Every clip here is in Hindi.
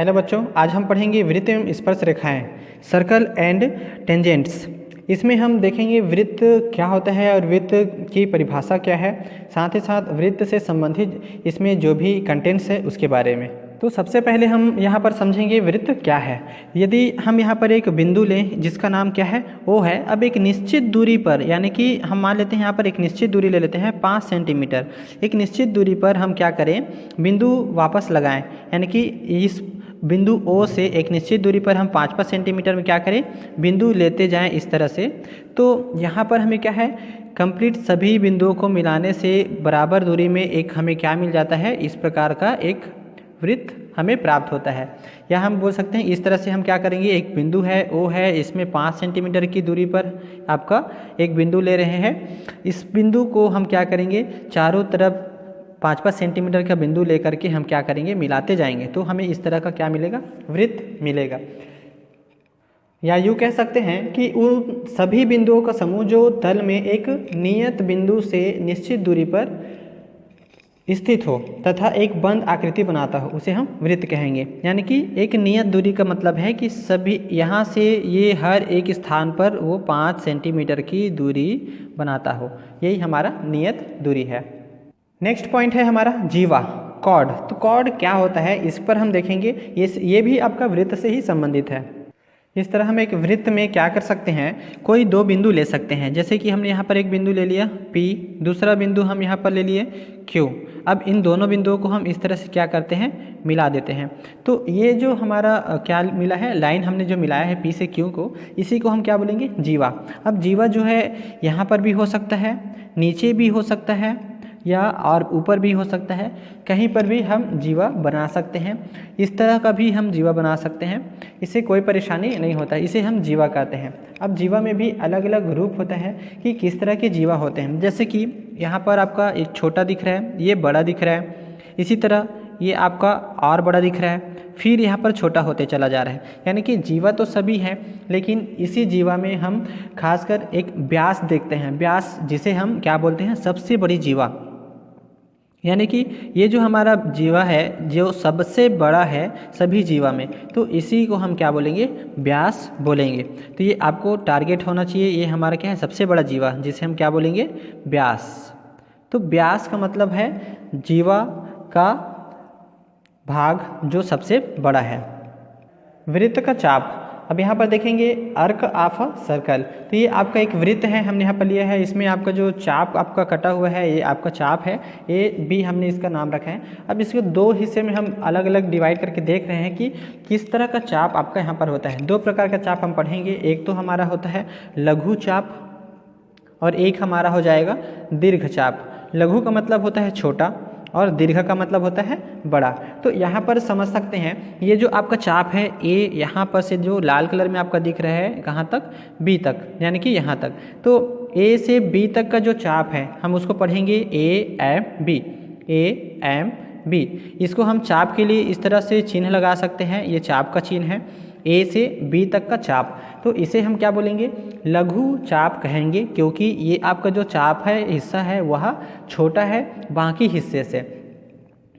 हेलो बच्चों, आज हम पढ़ेंगे वृत्त एवं स्पर्श रेखाएं, सर्कल एंड टेंजेंट्स। इसमें हम देखेंगे वृत्त क्या होता है और वृत्त की परिभाषा क्या है, साथ ही साथ वृत्त से संबंधित इसमें जो भी कंटेंट्स है उसके बारे में। तो सबसे पहले हम यहाँ पर समझेंगे वृत्त क्या है। यदि हम यहाँ पर एक बिंदु लें जिसका नाम क्या है, ओ है। अब एक निश्चित दूरी पर, यानी कि हम मान लेते हैं यहाँ पर एक निश्चित दूरी ले लेते हैं 5 सेंटीमीटर। एक निश्चित दूरी पर हम क्या करें, बिंदु वापस लगाएं, यानी कि इस बिंदु O से एक निश्चित दूरी पर हम 5-5 सेंटीमीटर में क्या करें, बिंदु लेते जाएं इस तरह से। तो यहाँ पर हमें क्या है, कंप्लीट सभी बिंदुओं को मिलाने से बराबर दूरी में एक हमें क्या मिल जाता है, इस प्रकार का एक वृत्त हमें प्राप्त होता है। या हम बोल सकते हैं इस तरह से हम क्या करेंगे, एक बिंदु है O है, इसमें 5 सेंटीमीटर की दूरी पर आपका एक बिंदु ले रहे हैं। इस बिंदु को हम क्या करेंगे, चारों तरफ 5-5 सेंटीमीटर का बिंदु लेकर के हम क्या करेंगे, मिलाते जाएंगे, तो हमें इस तरह का क्या मिलेगा, वृत्त मिलेगा। या यूँ कह सकते हैं कि उन सभी बिंदुओं का समूह जो तल में एक नियत बिंदु से निश्चित दूरी पर स्थित हो तथा एक बंद आकृति बनाता हो, उसे हम वृत्त कहेंगे। यानी कि एक नियत दूरी का मतलब है कि सभी यहाँ से ये हर एक स्थान पर वो 5 सेंटीमीटर की दूरी बनाता हो, यही हमारा नियत दूरी है। नेक्स्ट पॉइंट है हमारा जीवा, कॉर्ड। तो कॉर्ड क्या होता है, इस पर हम देखेंगे। ये भी आपका वृत्त से ही संबंधित है। इस तरह हम एक वृत्त में क्या कर सकते हैं, कोई दो बिंदु ले सकते हैं। जैसे कि हमने यहाँ पर एक बिंदु ले लिया P, दूसरा बिंदु हम यहाँ पर ले लिए Q। अब इन दोनों बिंदुओं को हम इस तरह से क्या करते हैं, मिला देते हैं। तो ये जो हमारा क्या मिला है, लाइन हमने जो मिलाया है P से Q को, इसी को हम क्या बोलेंगे, जीवा। अब जीवा जो है यहाँ पर भी हो सकता है, नीचे भी हो सकता है, या और ऊपर भी हो सकता है, कहीं पर भी हम जीवा बना सकते हैं। इस तरह का भी हम जीवा बना सकते हैं, इससे कोई परेशानी नहीं होता, इसे हम जीवा कहते हैं। अब जीवा में भी अलग अलग रूप होता है कि किस तरह के जीवा होते हैं। जैसे कि यहाँ पर आपका एक छोटा दिख रहा है, ये बड़ा दिख रहा है, इसी तरह ये आपका और बड़ा दिख रहा है, फिर यहाँ पर छोटा होते चला जा रहा है। यानी कि जीवा तो सभी हैं, लेकिन इसी जीवा में हम खासकर एक व्यास देखते हैं, व्यास जिसे हम क्या बोलते हैं, सबसे बड़ी जीवा। यानी कि ये जो हमारा जीवा है, जो सबसे बड़ा है सभी जीवा में, तो इसी को हम क्या बोलेंगे, व्यास बोलेंगे। तो ये आपको टारगेट होना चाहिए, ये हमारा क्या है, सबसे बड़ा जीवा, जिसे हम क्या बोलेंगे, व्यास। तो व्यास का मतलब है जीवा का भाग जो सबसे बड़ा है। वृत्त का चाप, अब यहाँ पर देखेंगे अर्क ऑफ अ सर्कल। तो ये आपका एक वृत्त है, हमने यहाँ पर लिया है। इसमें आपका जो चाप आपका कटा हुआ है, ये आपका चाप है, ये भी हमने इसका नाम रखा है। अब इसके दो हिस्से में हम अलग अलग डिवाइड करके देख रहे हैं कि किस तरह का चाप आपका यहाँ पर होता है। दो प्रकार का चाप हम पढ़ेंगे, एक तो हमारा होता है लघु चाप और एक हमारा हो जाएगा दीर्घ चाप। लघु का मतलब होता है छोटा और दीर्घ का मतलब होता है बड़ा। तो यहाँ पर समझ सकते हैं, ये जो आपका चाप है, ए यहाँ पर से जो लाल कलर में आपका दिख रहा है, कहाँ तक, बी तक, यानी कि यहाँ तक। तो ए से बी तक का जो चाप है, हम उसको पढ़ेंगे A M B, A M B. इसको हम चाप के लिए इस तरह से चिन्ह लगा सकते हैं, ये चाप का चिन्ह है, ए से बी तक का चाप। तो इसे हम क्या बोलेंगे, लघु चाप कहेंगे, क्योंकि ये आपका जो चाप है, हिस्सा है, वह छोटा है बाकी हिस्से से।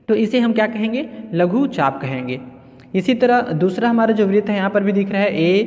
तो इसे हम क्या कहेंगे, लघु चाप कहेंगे। इसी तरह दूसरा हमारा जो वृत्त है, यहाँ पर भी दिख रहा है ए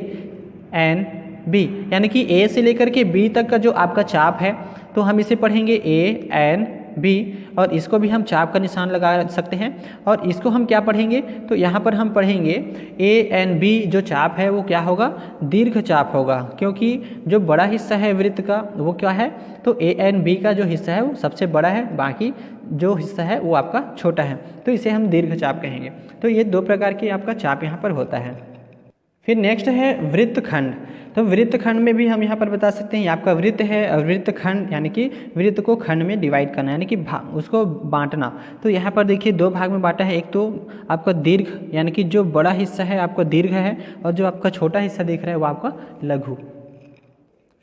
एन बी, यानी कि ए से लेकर के बी तक का जो आपका चाप है, तो हम इसे पढ़ेंगे ए एन बी, और इसको भी हम चाप का निशान लगा सकते हैं। और इसको हम क्या पढ़ेंगे, तो यहाँ पर हम पढ़ेंगे ए एन बी, जो चाप है वो क्या होगा, दीर्घ चाप होगा, क्योंकि जो बड़ा हिस्सा है वृत्त का वो क्या है, तो ए एन बी का जो हिस्सा है वो सबसे बड़ा है, बाकी जो हिस्सा है वो आपका छोटा है, तो इसे हम दीर्घ चाप कहेंगे। तो ये दो प्रकार की आपका चाप यहाँ पर होता है। फिर नेक्स्ट है वृत्तखंड। तो वृत्तखंड में भी हम यहाँ पर बता सकते हैं, आपका वृत्त है और वृत्तखंड, यानी कि वृत्त को खंड में डिवाइड करना, यानी कि उसको बांटना। तो यहाँ पर देखिए दो भाग में बांटा है, एक तो आपका दीर्घ, यानी कि जो बड़ा हिस्सा है आपका दीर्घ है, और जो आपका छोटा हिस्सा दिख रहा है वो आपका लघु।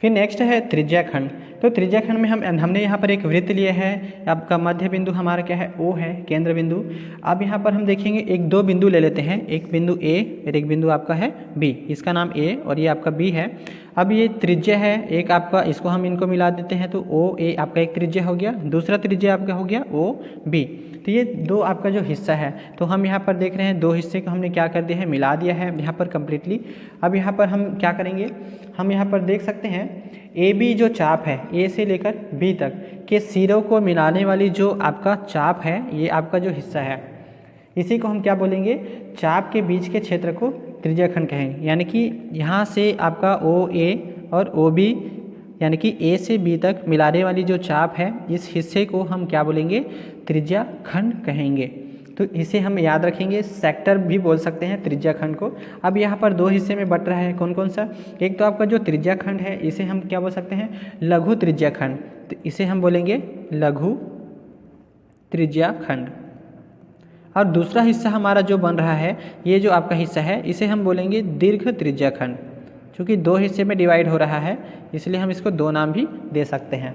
फिर नेक्स्ट है त्रिज्याखंड। तो त्रिज्याखंड में हमने यहाँ पर एक वृत्त लिया है, आपका मध्य बिंदु हमारा क्या है, O है, केंद्र बिंदु। अब यहाँ पर हम देखेंगे एक दो बिंदु ले लेते हैं, एक बिंदु A और एक बिंदु आपका है B, इसका नाम A और ये आपका B है। अब ये त्रिज्या है एक आपका, इसको हम इनको मिला देते हैं, तो O A आपका एक त्रिज्या हो गया, दूसरा त्रिज्या आपका हो गया O B। तो ये दो आपका जो हिस्सा है, तो हम यहाँ पर देख रहे हैं दो हिस्से को हमने क्या कर दिया है, मिला दिया है यहाँ पर कम्प्लीटली। अब यहाँ पर हम क्या करेंगे, हम यहाँ पर देख सकते हैं ए बी जो चाप है, ए से लेकर बी तक के सिरों को मिलाने वाली जो आपका चाप है, ये आपका जो हिस्सा है, इसी को हम क्या बोलेंगे, चाप के बीच के क्षेत्र को त्रिज्याखंड कहेंगे। यानी कि यहाँ से आपका ओ ए और ओ बी यानी कि ए से बी तक मिलाने वाली जो चाप है, इस हिस्से को हम क्या बोलेंगे, त्रिज्याखंड कहेंगे। तो इसे हम याद रखेंगे, सेक्टर भी बोल सकते हैं त्रिज्याखंड को। अब यहाँ पर दो हिस्से में बट रहा है, कौन कौन सा, एक तो आपका जो त्रिज्याखंड है इसे हम क्या बोल सकते हैं, लघु त्रिज्याखंड, तो इसे हम बोलेंगे लघु त्रिज्याखंड। और दूसरा हिस्सा हमारा जो बन रहा है, ये जो आपका हिस्सा है, इसे हम बोलेंगे दीर्घ त्रिज्याखंड। क्योंकि दो हिस्से में डिवाइड हो रहा है, इसलिए हम इसको दो नाम भी दे सकते हैं।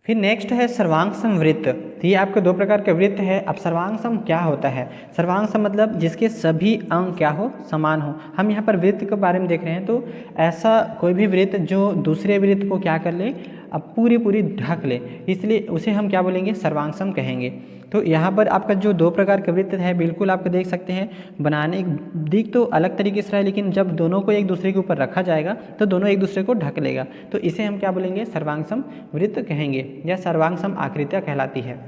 फिर नेक्स्ट है सर्वांग सम वृत्त। तो ये आपके दो प्रकार के वृत्त है। अब सर्वांग सम क्या होता है, सर्वांग सम मतलब जिसके सभी अंग क्या हो, समान हो। हम यहाँ पर वृत्त के बारे में देख रहे हैं, तो ऐसा कोई भी वृत्त जो दूसरे वृत्त को क्या कर ले, अब पूरी ढक ले, इसलिए उसे हम क्या बोलेंगे, सर्वांग सम कहेंगे। तो यहाँ पर आपका जो दो प्रकार के वृत्त है, बिल्कुल आप देख सकते हैं, बनाने दिख तो अलग तरीके से रहा है, लेकिन जब दोनों को एक दूसरे के ऊपर रखा जाएगा तो दोनों एक दूसरे को ढक लेगा, तो इसे हम क्या बोलेंगे, सर्वांगसम वृत्त कहेंगे, या सर्वांगसम आकृतियाँ कहलाती है।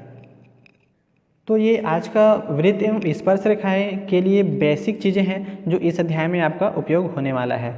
तो ये आज का वृत्त एवं स्पर्श रेखाएं के लिए बेसिक चीज़ें हैं जो इस अध्याय में आपका उपयोग होने वाला है।